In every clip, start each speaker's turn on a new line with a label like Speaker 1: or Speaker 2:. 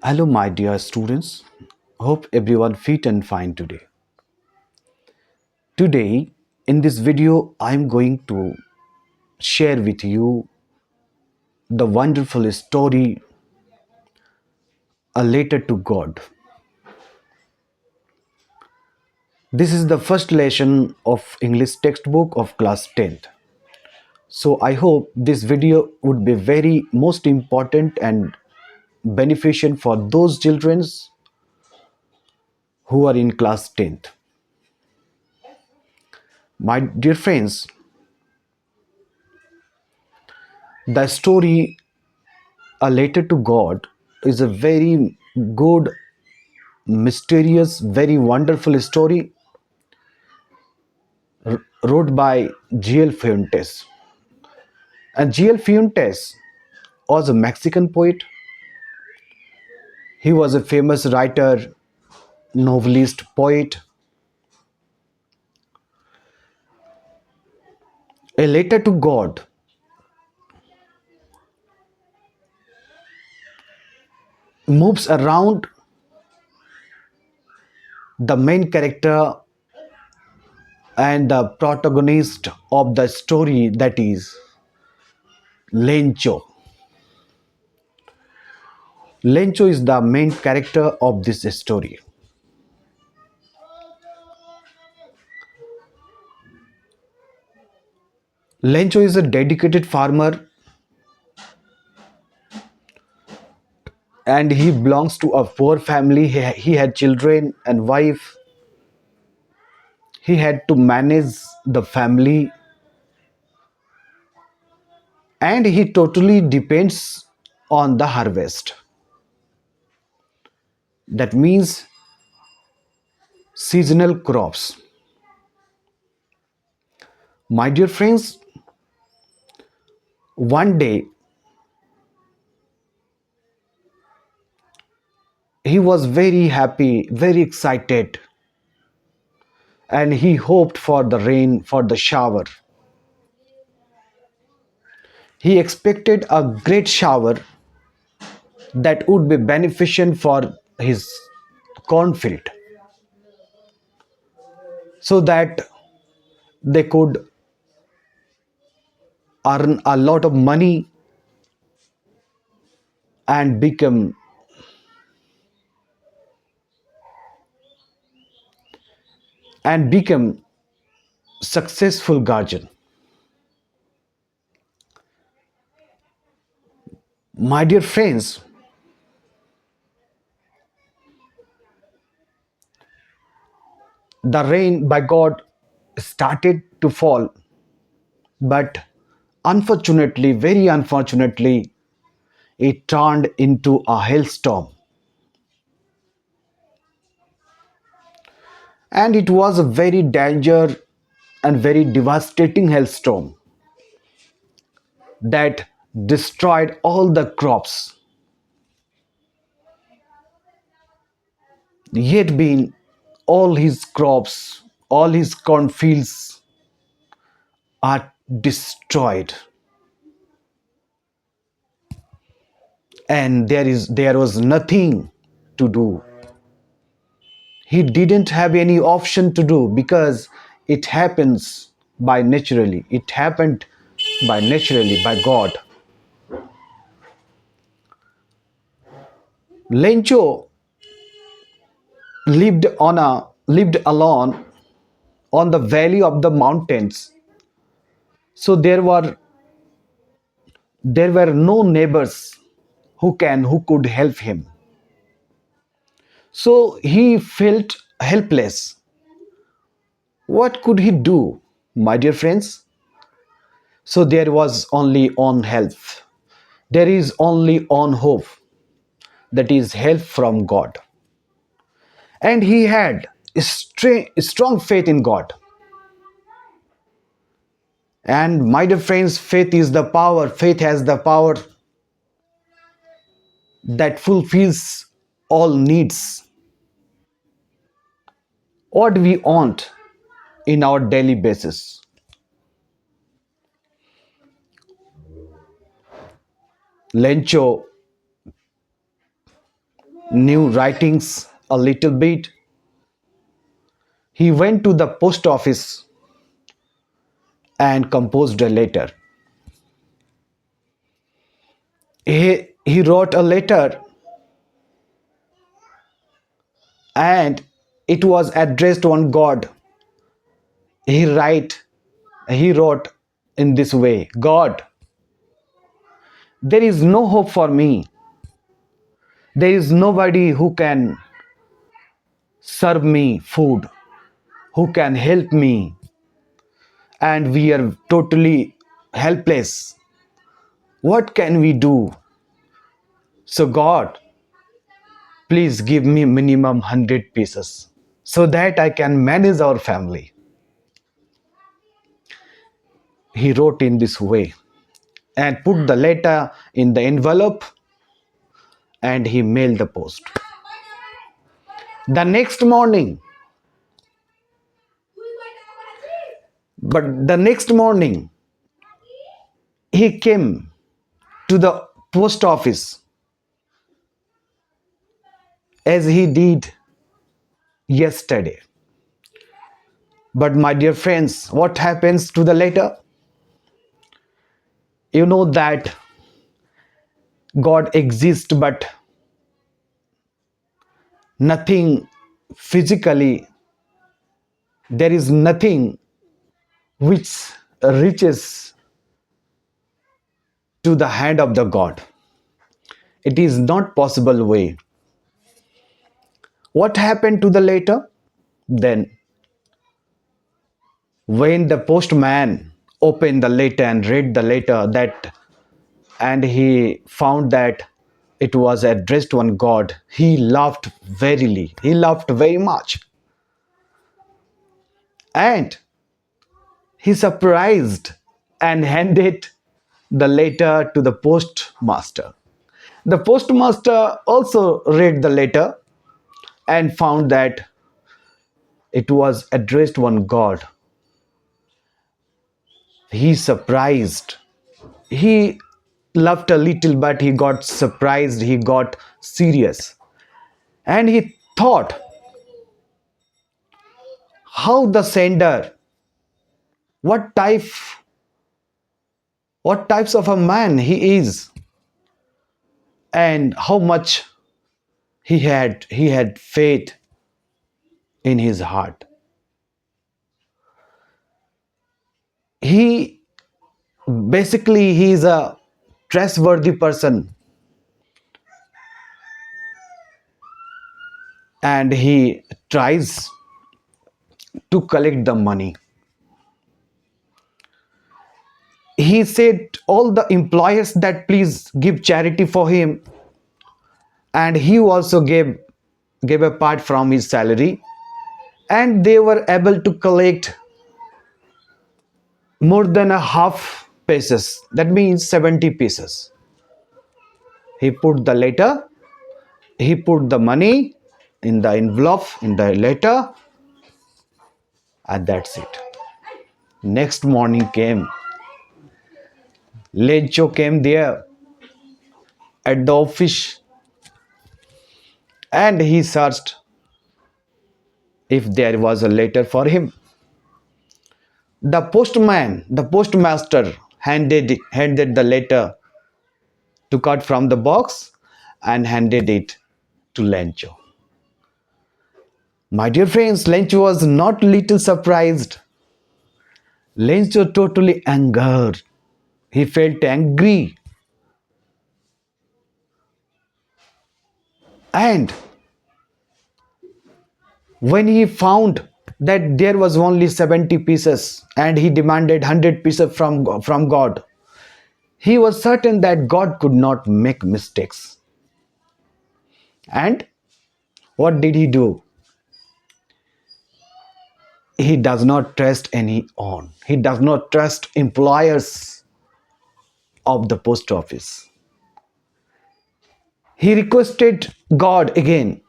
Speaker 1: Hello, my dear students. Hope everyone fit and fine today. Today, in this video, I'm going to share with you the wonderful story, A Letter to God. This is the first lesson of English textbook of class 10th. So I hope this video would be very most important and beneficial for those children who are in class 10th. My dear friends, the story A Letter to God is a very good, mysterious, very wonderful story wrote by G.L. Fuentes. And G.L. Fuentes was a Mexican poet. He was a famous writer, novelist, poet. A Letter to God moves around the main character and the protagonist of the story, that is Lencho. Lencho is the main character of this story. Lencho is a dedicated farmer and he belongs to a poor family. He had children and wife. He had to manage the family and he totally depends on the harvest. That means seasonal crops. My dear friends, one day he was very happy, very excited, and he hoped for the rain, for the shower. He expected a great shower that would be beneficial for his cornfield so that they could earn a lot of money and become successful guardian. My dear friends, the rain by God started to fall, but unfortunately, very unfortunately, it turned into a hailstorm. And it was a very danger and very devastating hailstorm that destroyed all the crops. Yet being all his crops, all his cornfields are destroyed. And there was nothing to do. He didn't have any option to do because it happens by naturally. It happened by naturally by God. Lencho lived alone on the valley of the mountains. So there were no neighbors who could help him. So he felt helpless. What could he do, my dear friends? So there was only one help. There is only one hope, that is help from God. And he had strong faith in God. And my dear friends, faith is the power. Faith has the power that fulfills all needs. What we want in our daily basis. Lencho knew writings a little bit. He went to the post office and composed a letter. He wrote a letter and it was addressed on God. He write he wrote in this way: God, there is no hope for me. There is nobody who can serve me food, who can help me, and we are totally helpless. What can we do? So God, please give me minimum 100 pieces so that I can manage our family. He wrote in this way and put the letter in the envelope and he mailed the post. The next morning, the next morning, he came to the post office as he did yesterday. But my dear friends, what happens to the letter? You know that God exists, but nothing physically, there is nothing which reaches to the hand of the God. It is not possible way. What happened to the letter? Then when the postman opened the letter and read the letter, that and he found that it was addressed to God, he laughed verily. He laughed very much. And he surprised and handed the letter to the postmaster. The postmaster also read the letter and found that it was addressed to God. He surprised. He laughed a little, but he got surprised. He got serious. And he thought how the sender, what type, what types of a man he is, and how much he had faith in his heart. He basically he is a trustworthy person and he tries to collect the money. He said all the employers that please give charity for him, and he also gave a part from his salary, and they were able to collect more than a half pieces, that means 70 pieces. He put the letter, he put the money in the envelope in the letter, and that's it. Next morning came, Lencho came there at the office and he searched if there was a letter for him. The postmaster handed the letter, took out from the box and handed it to Lencho. My dear friends, Lencho was not little surprised. Lencho totally angered. He felt angry. And when he found that there was only 70 pieces and he demanded 100 pieces from God, he was certain that God could not make mistakes. And what did he do? He does not trust anyone. He does not trust employers of the post office. He requested God again.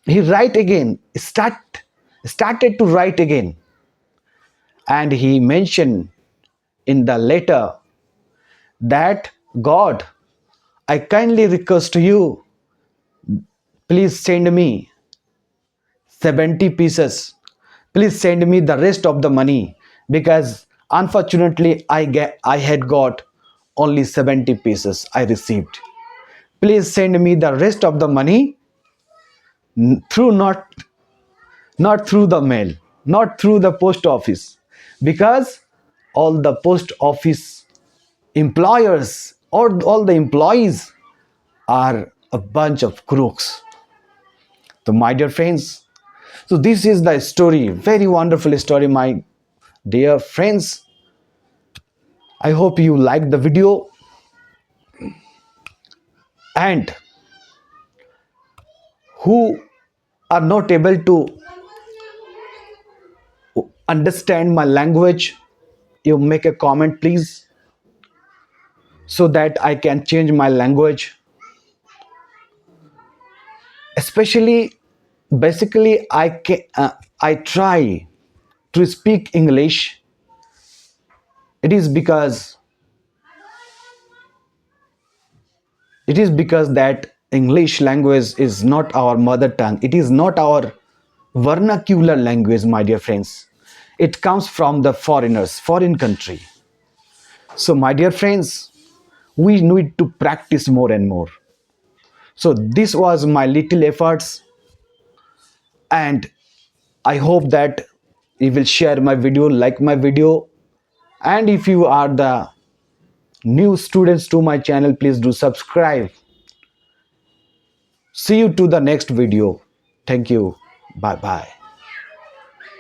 Speaker 1: He write again, started to write again. And he mentioned in the letter that God, I kindly request to you please send me 70 pieces. Please send me the rest of the money, because unfortunately I had got only 70 pieces I received. Please send me the rest of the money through not through the mail, not through the post office, because all the post office employers or all the employees are a bunch of crooks. So my dear friends, so this is the story, very wonderful story, my dear friends. I hope you liked the video, and who are not able to understand my language, you make a comment please, so that I can change my language. Especially, basically, I try to speak English. It is because that English language is not our mother tongue. It is not our vernacular language, my dear friends. It comes from the foreigners, foreign country. So, my dear friends, we need to practice more and more. So, this was my little efforts, and I hope that you will share my video, like my video, and if you are the new students to my channel, please do subscribe. See you to the next video. Thank you. Bye bye.